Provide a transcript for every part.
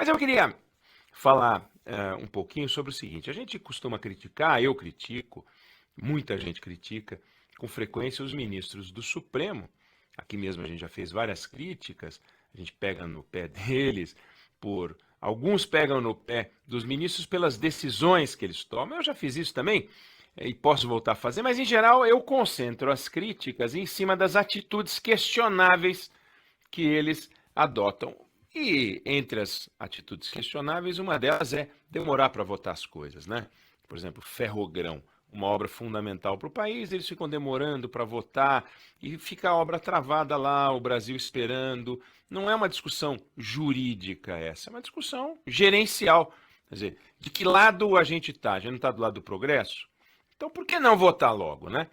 Mas eu queria falar um pouquinho sobre o seguinte: a gente costuma criticar, eu critico, muita gente critica com frequência os ministros do Supremo. Aqui mesmo a gente já fez várias críticas, a gente pega no pé deles, alguns pegam no pé dos ministros pelas decisões que eles tomam. Eu já fiz isso também e posso voltar a fazer, mas em geral eu concentro as críticas em cima das atitudes questionáveis que eles adotam. E entre as atitudes questionáveis, uma delas é demorar para votar as coisas, né? Por exemplo, Ferrogrão, uma obra fundamental para o país, eles ficam demorando para votar e fica a obra travada lá, o Brasil esperando. Não é uma discussão jurídica essa, é uma discussão gerencial. Quer dizer, de que lado a gente está? A gente não está do lado do progresso? Então, por que não votar logo, né?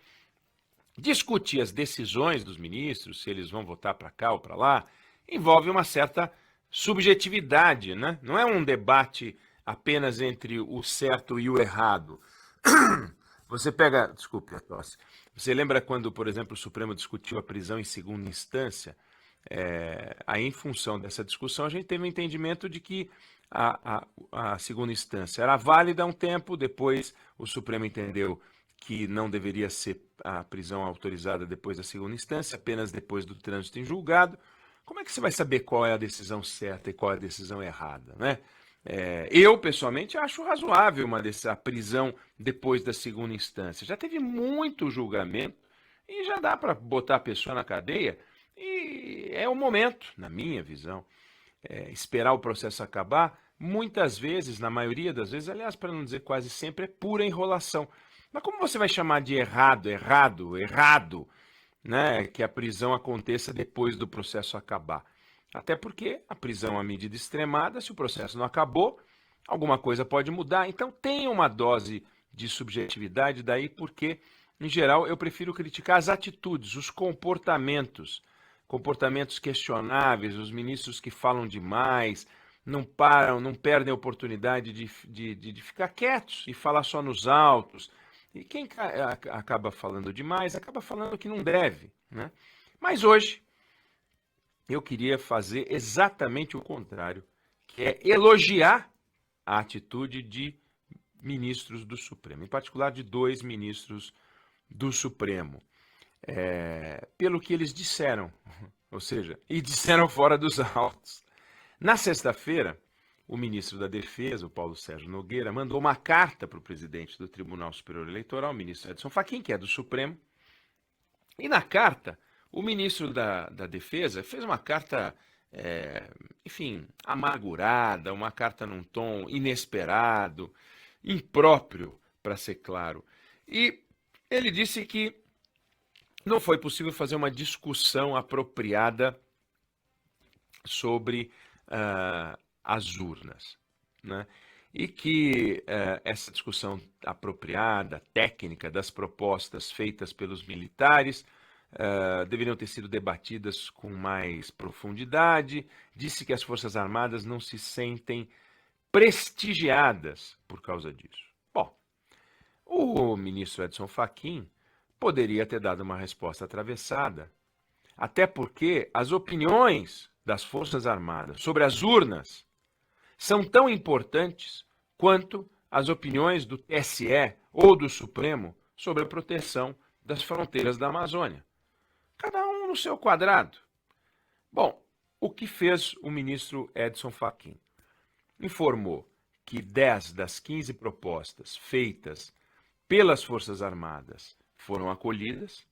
Discutir as decisões dos ministros, se eles vão votar para cá ou para lá, envolve uma certa subjetividade, né? Não é um debate apenas entre o certo e o errado. Você pega, desculpe a tosse, você lembra quando, por exemplo, o Supremo discutiu a prisão em segunda instância? Aí, em função dessa discussão, a gente teve um entendimento de que a segunda instância era válida há um tempo, depois o Supremo entendeu que não deveria ser a prisão autorizada depois da segunda instância, apenas depois do trânsito em julgado. Como é que você vai saber qual é a decisão certa e qual é a decisão errada, né? Eu, pessoalmente, acho razoável a prisão depois da segunda instância. Já teve muito julgamento e já dá para botar a pessoa na cadeia e é o momento, na minha visão, esperar o processo acabar. Muitas vezes, na maioria das vezes, aliás, para não dizer quase sempre, é pura enrolação. Mas como você vai chamar de errado, né, que a prisão aconteça depois do processo acabar? Até porque a prisão é uma medida extremada, se o processo não acabou, alguma coisa pode mudar. Então tem uma dose de subjetividade daí, porque, em geral, eu prefiro criticar as atitudes, os comportamentos questionáveis, os ministros que falam demais, não param, não perdem a oportunidade de ficar quietos e falar só nos autos. E quem acaba falando demais, acaba falando que não deve, né? Mas hoje eu queria fazer exatamente o contrário, que é elogiar a atitude de ministros do Supremo, em particular de dois ministros do Supremo, pelo que eles disseram, ou seja, e disseram fora dos autos. Na sexta-feira, o ministro da Defesa, o Paulo Sérgio Nogueira, mandou uma carta para o presidente do Tribunal Superior Eleitoral, o ministro Edson Fachin, que é do Supremo, e na carta, o ministro da Defesa fez uma carta, enfim, amargurada, uma carta num tom inesperado, impróprio, para ser claro. E ele disse que não foi possível fazer uma discussão apropriada sobre as urnas, né? E que essa discussão apropriada, técnica, das propostas feitas pelos militares deveriam ter sido debatidas com mais profundidade. Disse que as Forças Armadas não se sentem prestigiadas por causa disso. Bom, o ministro Edson Fachin poderia ter dado uma resposta atravessada, até porque as opiniões das Forças Armadas sobre as urnas são tão importantes quanto as opiniões do TSE ou do Supremo sobre a proteção das fronteiras da Amazônia. Cada um no seu quadrado. Bom, o que fez o ministro Edson Fachin? Informou que 10 das 15 propostas feitas pelas Forças Armadas foram acolhidas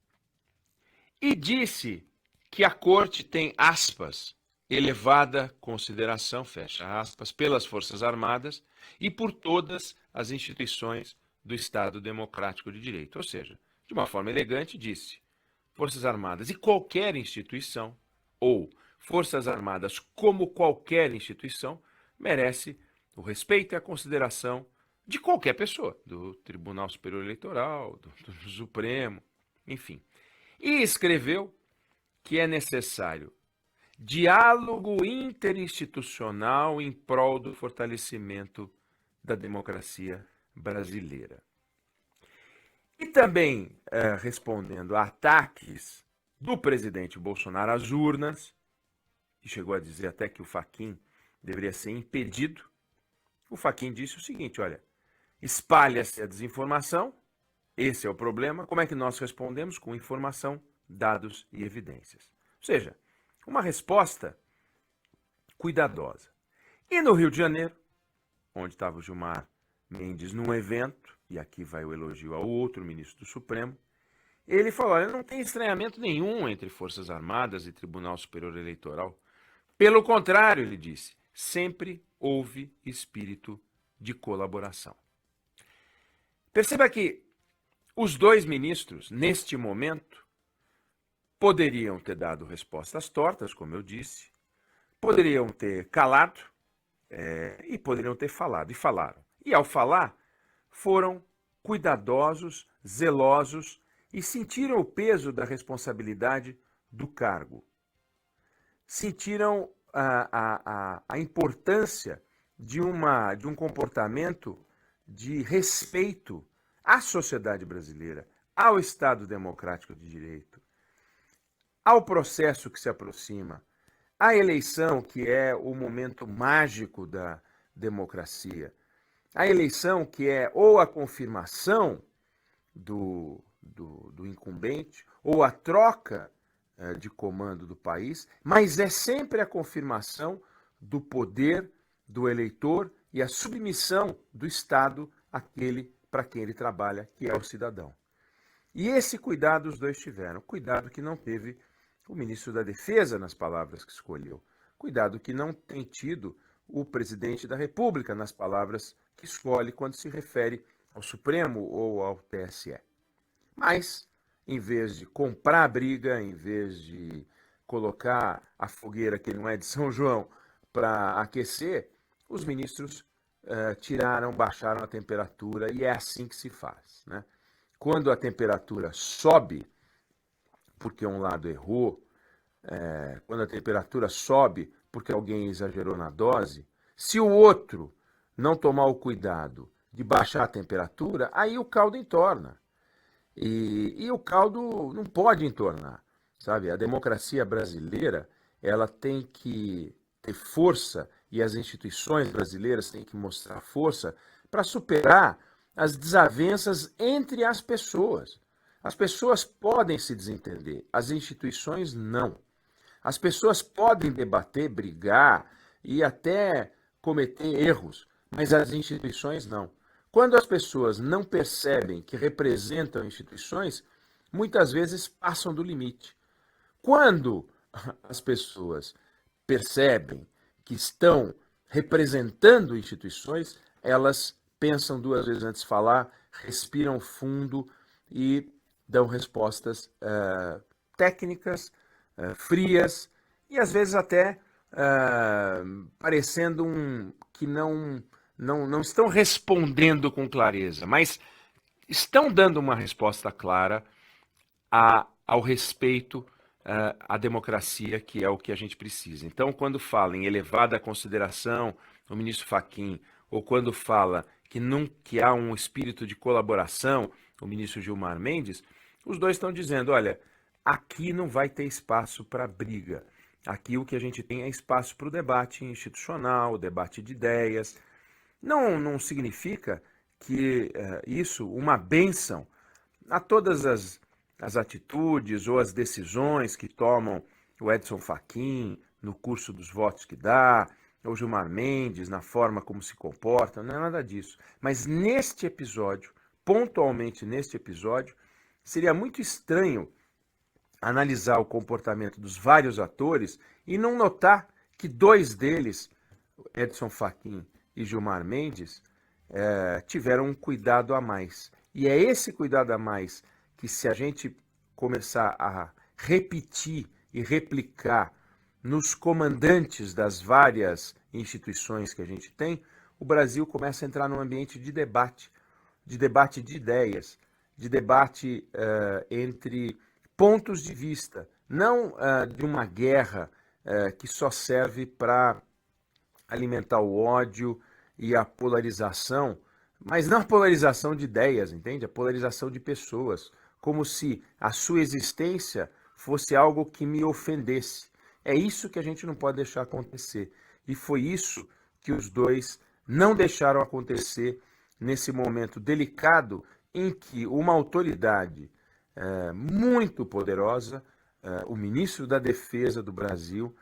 e disse que a Corte tem, aspas, elevada consideração, fecha aspas, pelas Forças Armadas e por todas as instituições do Estado Democrático de Direito. Ou seja, de uma forma elegante, disse: Forças Armadas e qualquer instituição, ou Forças Armadas como qualquer instituição, merece o respeito e a consideração de qualquer pessoa, do Tribunal Superior Eleitoral, do Supremo, enfim. E escreveu que é necessário diálogo interinstitucional em prol do fortalecimento da democracia brasileira. E também respondendo a ataques do presidente Bolsonaro às urnas, que chegou a dizer até que o Fachin deveria ser impedido, o Fachin disse o seguinte, olha, espalha-se a desinformação, esse é o problema, como é que nós respondemos? Com informação, dados e evidências. Ou seja, uma resposta cuidadosa. E no Rio de Janeiro, onde estava o Gilmar Mendes num evento, e aqui vai o elogio ao outro ministro do Supremo, ele falou, olha, não tem estranhamento nenhum entre Forças Armadas e Tribunal Superior Eleitoral. Pelo contrário, ele disse, sempre houve espírito de colaboração. Perceba que os dois ministros, neste momento, poderiam ter dado respostas tortas, como eu disse, poderiam ter calado e poderiam ter falado, e falaram. E ao falar, foram cuidadosos, zelosos e sentiram o peso da responsabilidade do cargo. Sentiram a importância de um comportamento de respeito à sociedade brasileira, ao Estado Democrático de Direito, ao processo que se aproxima, à eleição, que é o momento mágico da democracia, a eleição que é ou a confirmação do incumbente, ou a troca de comando do país, mas é sempre a confirmação do poder do eleitor e a submissão do Estado àquele para quem ele trabalha, que é o cidadão. E esse cuidado os dois tiveram, cuidado que não teve o ministro da Defesa nas palavras que escolheu, cuidado que não tem tido o presidente da República nas palavras que escolhe quando se refere ao Supremo ou ao TSE. Mas, em vez de comprar a briga, em vez de colocar a fogueira, que não é de São João, para aquecer, os ministros baixaram a temperatura, e é assim que se faz, né? Quando a temperatura sobe, porque um lado errou, quando a temperatura sobe porque alguém exagerou na dose, se o outro não tomar o cuidado de baixar a temperatura, aí o caldo entorna. E o caldo não pode entornar, sabe? A democracia brasileira, ela tem que ter força, e as instituições brasileiras têm que mostrar força para superar as desavenças entre as pessoas. As pessoas podem se desentender, as instituições não. As pessoas podem debater, brigar e até cometer erros, mas as instituições não. Quando as pessoas não percebem que representam instituições, muitas vezes passam do limite. Quando as pessoas percebem que estão representando instituições, elas pensam duas vezes antes de falar, respiram fundo e dão respostas técnicas, frias e às vezes até parecendo que não estão respondendo com clareza, mas estão dando uma resposta clara ao respeito à democracia, que é o que a gente precisa. Então, quando fala em elevada consideração o ministro Fachin, ou quando fala que há um espírito de colaboração, o ministro Gilmar Mendes, os dois estão dizendo, olha, aqui não vai ter espaço para briga. Aqui o que a gente tem é espaço para o debate institucional, o debate de ideias. Não significa que isso, uma bênção a todas as atitudes ou as decisões que tomam o Edson Fachin no curso dos votos que dá, ou Gilmar Mendes na forma como se comporta, não é nada disso. Mas neste episódio, pontualmente neste episódio, seria muito estranho analisar o comportamento dos vários atores e não notar que dois deles, Edson Fachin e Gilmar Mendes, tiveram um cuidado a mais. E é esse cuidado a mais que, se a gente começar a repetir e replicar nos comandantes das várias instituições que a gente tem, o Brasil começa a entrar num ambiente de debate de ideias, de debate entre pontos de vista, não de uma guerra que só serve para alimentar o ódio e a polarização, mas não a polarização de ideias, entende? A polarização de pessoas, como se a sua existência fosse algo que me ofendesse. É isso que a gente não pode deixar acontecer. E foi isso que os dois não deixaram acontecer nesse momento delicado em que uma autoridade muito poderosa, o ministro da Defesa do Brasil,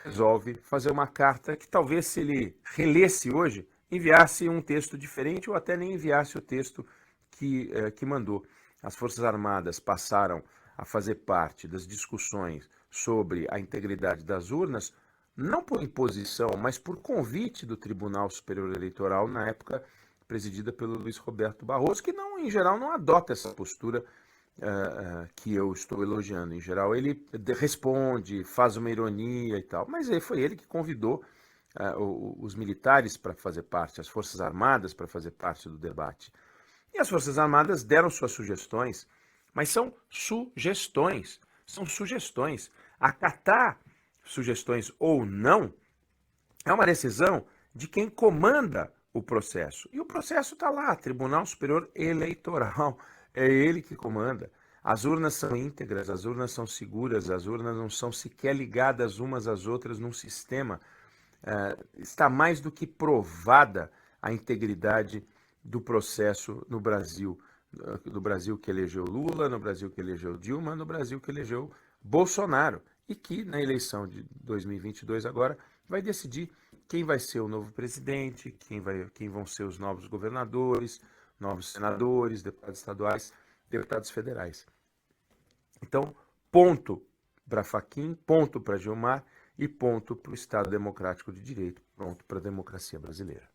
resolve fazer uma carta que talvez, se ele relesse hoje, enviasse um texto diferente ou até nem enviasse o texto que mandou. As Forças Armadas passaram a fazer parte das discussões sobre a integridade das urnas, não por imposição, mas por convite do Tribunal Superior Eleitoral, na época presidida pelo Luiz Roberto Barroso, que não, em geral, não adota essa postura que eu estou elogiando. Em geral, ele responde, faz uma ironia e tal, mas foi ele que convidou os militares para fazer parte, as Forças Armadas para fazer parte do debate. E as Forças Armadas deram suas sugestões, mas são sugestões, são sugestões. Acatar sugestões ou não é uma decisão de quem comanda o processo. E o processo está lá, Tribunal Superior Eleitoral, é ele que comanda. As urnas são íntegras, as urnas são seguras, as urnas não são sequer ligadas umas às outras num sistema. Está mais do que provada a integridade do processo no Brasil. No Brasil que elegeu Lula, no Brasil que elegeu Dilma, no Brasil que elegeu Bolsonaro. E que na eleição de 2022 agora vai decidir quem vai ser o novo presidente, quem vão ser os novos governadores, novos senadores, deputados estaduais, deputados federais. Então, ponto para Fachin, ponto para Gilmar e ponto para o Estado Democrático de Direito, ponto para a democracia brasileira.